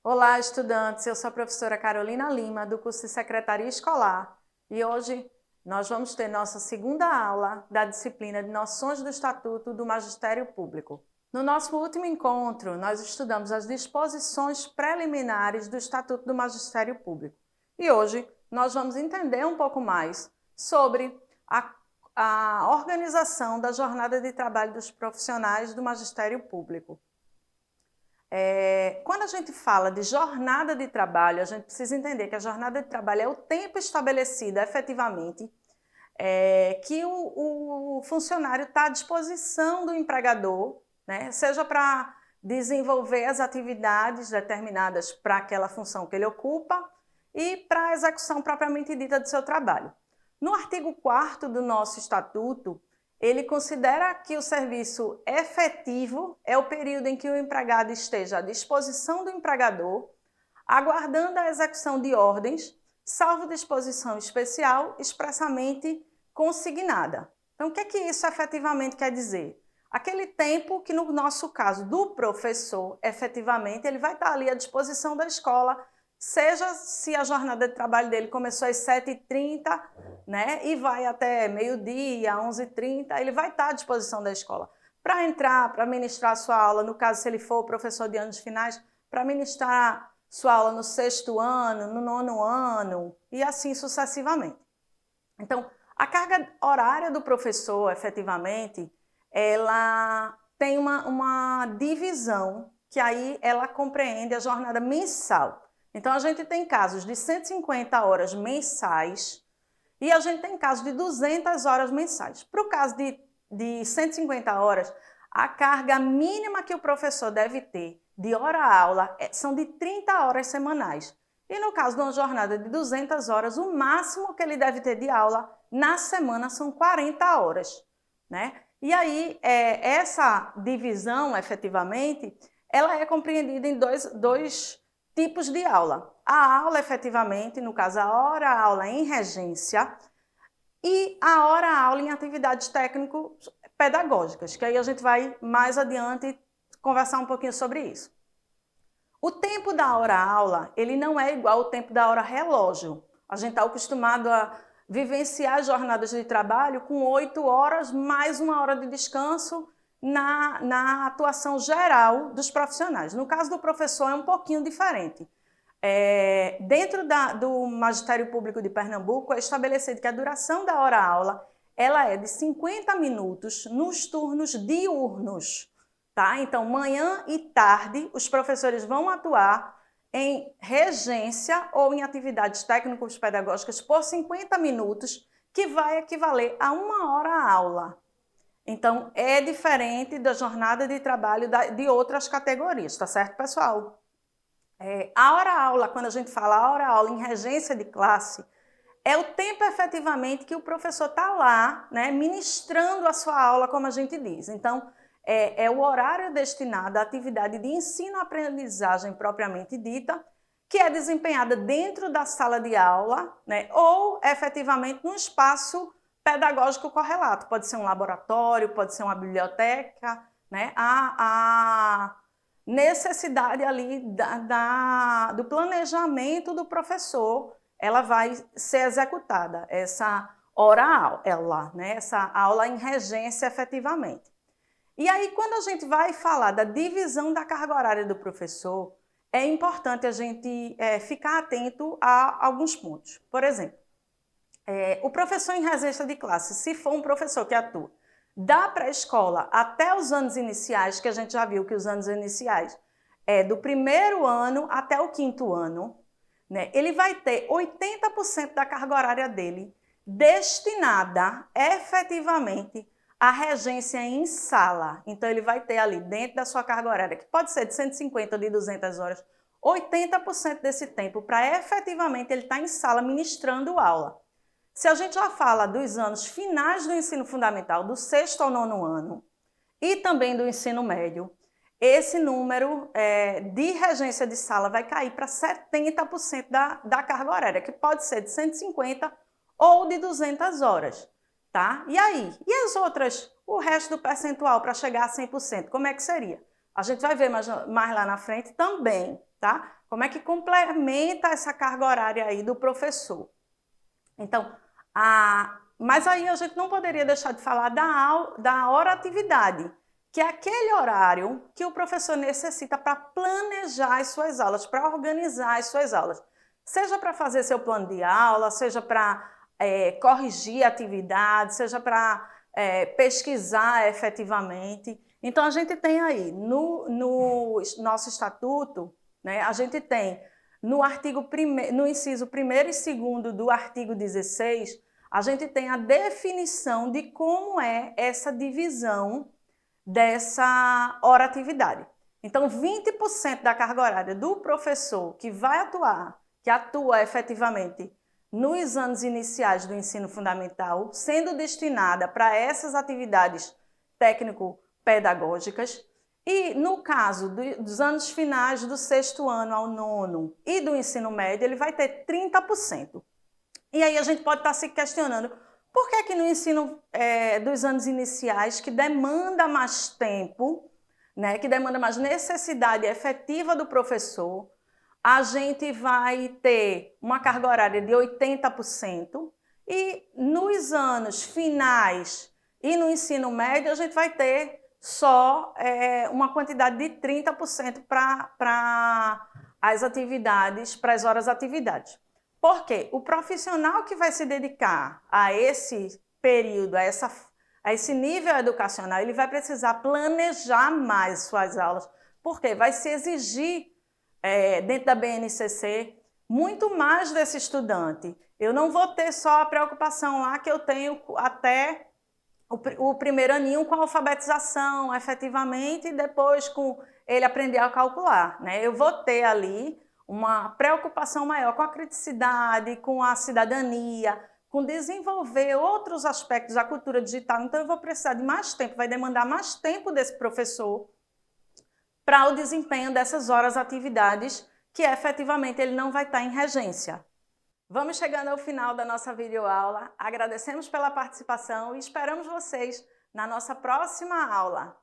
Olá, estudantes! Eu sou a professora Carolina Lima, do curso de Secretaria Escolar, e hoje nós vamos ter nossa segunda aula da disciplina de Noções do Estatuto do Magistério Público. No nosso último encontro, nós estudamos as disposições preliminares do Estatuto do Magistério Público, e hoje nós vamos entender um pouco mais sobre a organização da jornada de trabalho dos profissionais do Magistério Público. Quando a gente fala de jornada de trabalho, a gente precisa entender que a jornada de trabalho é o tempo estabelecido efetivamente que o funcionário está à disposição do empregador, né, seja para desenvolver as atividades determinadas para aquela função que ele ocupa e para a execução propriamente dita do seu trabalho. No artigo 4º do nosso Estatuto, ele considera que o serviço efetivo é o período em que o empregado esteja à disposição do empregador, aguardando a execução de ordens, salvo disposição especial expressamente consignada. Então, o que é que isso efetivamente quer dizer? Aquele tempo que, no nosso caso do professor, efetivamente, ele vai estar ali à disposição da escola, seja se a jornada de trabalho dele começou às 7h30, né, e vai até meio-dia, 11h30, ele vai estar à disposição da escola para entrar, para ministrar sua aula, no caso, se ele for professor de anos finais, para ministrar sua aula no 6º ano, no 9º ano, e assim sucessivamente. Então, a carga horária do professor, efetivamente, ela tem uma divisão, que aí ela compreende a jornada mensal. Então, a gente tem casos de 150 horas mensais e a gente tem casos de 200 horas mensais. Para o caso de 150 horas, a carga mínima que o professor deve ter de hora-aula são de 30 horas semanais. E no caso de uma jornada de 200 horas, o máximo que ele deve ter de aula na semana são 40 horas, né? E aí, essa divisão, efetivamente, ela é compreendida em dois tipos de aula. A aula, efetivamente, no caso, a hora-aula em regência e a hora-aula em atividades técnico-pedagógicas, que aí a gente vai mais adiante conversar um pouquinho sobre isso. O tempo da hora-aula, ele não é igual ao tempo da hora-relógio. A gente está acostumado a vivenciar jornadas de trabalho com 8 horas mais 1 hora de descanso na atuação geral dos profissionais. No caso do professor é um pouquinho diferente. Dentro do Magistério Público de Pernambuco é estabelecido que a duração da hora-aula ela é de 50 minutos nos turnos diurnos. Tá? Então, manhã e tarde, os professores vão atuar em regência ou em atividades técnicos pedagógicas por 50 minutos, que vai equivaler a 1 hora-aula. Então, é diferente da jornada de trabalho de outras categorias, tá certo, pessoal? A hora-aula, quando a gente fala a hora-aula em regência de classe, é o tempo efetivamente que o professor está lá, né, ministrando a sua aula, como a gente diz. Então, é o horário destinado à atividade de ensino-aprendizagem propriamente dita, que é desempenhada dentro da sala de aula, né, ou efetivamente no espaço pedagógico correlato. Pode ser um laboratório, pode ser uma biblioteca, né, a necessidade ali do planejamento do professor, ela vai ser executada, essa hora-aula, né, essa aula em regência efetivamente. E aí, quando a gente vai falar da divisão da carga horária do professor, é importante a gente ficar atento a alguns pontos. Por exemplo, o professor em regência de classe, se for um professor que atua da pré-escola até os anos iniciais, que a gente já viu que os anos iniciais é do 1º ano até o 5º ano, né, ele vai ter 80% da carga horária dele destinada efetivamente à regência em sala. Então, ele vai ter ali dentro da sua carga horária, que pode ser de 150 ou de 200 horas, 80% desse tempo para efetivamente ele estar em sala ministrando aula. Se a gente já fala dos anos finais do ensino fundamental, do 6º ao 9º ano, e também do ensino médio, esse número de regência de sala vai cair para 70% da carga horária, que pode ser de 150 ou de 200 horas. Tá? E aí? E as outras? O resto do percentual para chegar a 100%, como é que seria? A gente vai ver mais lá na frente também, tá? Como é que complementa essa carga horária aí do professor? Então, mas aí a gente não poderia deixar de falar da hora-atividade, que é aquele horário que o professor necessita para planejar as suas aulas, para organizar as suas aulas. Seja para fazer seu plano de aula, seja para corrigir atividades, seja para pesquisar efetivamente. Então, a gente tem aí, no nosso estatuto, né, a gente tem no inciso 1º e 2º do artigo 16, a gente tem a definição de como é essa divisão dessa hora-atividade. Então, 20% da carga horária do professor que atua efetivamente nos anos iniciais do ensino fundamental, sendo destinada para essas atividades técnico-pedagógicas, e no caso dos anos finais do 6º ano ao 9º e do ensino médio, ele vai ter 30%. E aí a gente pode estar se questionando, por que no ensino dos anos iniciais, que demanda mais tempo, né, que demanda mais necessidade efetiva do professor, a gente vai ter uma carga horária de 80%, e nos anos finais e no ensino médio a gente vai ter só uma quantidade de 30% para as atividades, para as horas-atividades. Por quê? O profissional que vai se dedicar a esse período, a esse nível educacional, ele vai precisar planejar mais suas aulas, porque vai se exigir, dentro da BNCC, muito mais desse estudante. Eu não vou ter só a preocupação lá que eu tenho até o primeiro aninho com a alfabetização, efetivamente, e depois com ele aprender a calcular, né? Eu vou ter ali uma preocupação maior com a criticidade, com a cidadania, com desenvolver outros aspectos da cultura digital. Então, eu vou precisar de mais tempo, vai demandar mais tempo desse professor para o desempenho dessas horas-atividades, que efetivamente ele não vai estar em regência. Vamos chegando ao final da nossa videoaula. Agradecemos pela participação e esperamos vocês na nossa próxima aula.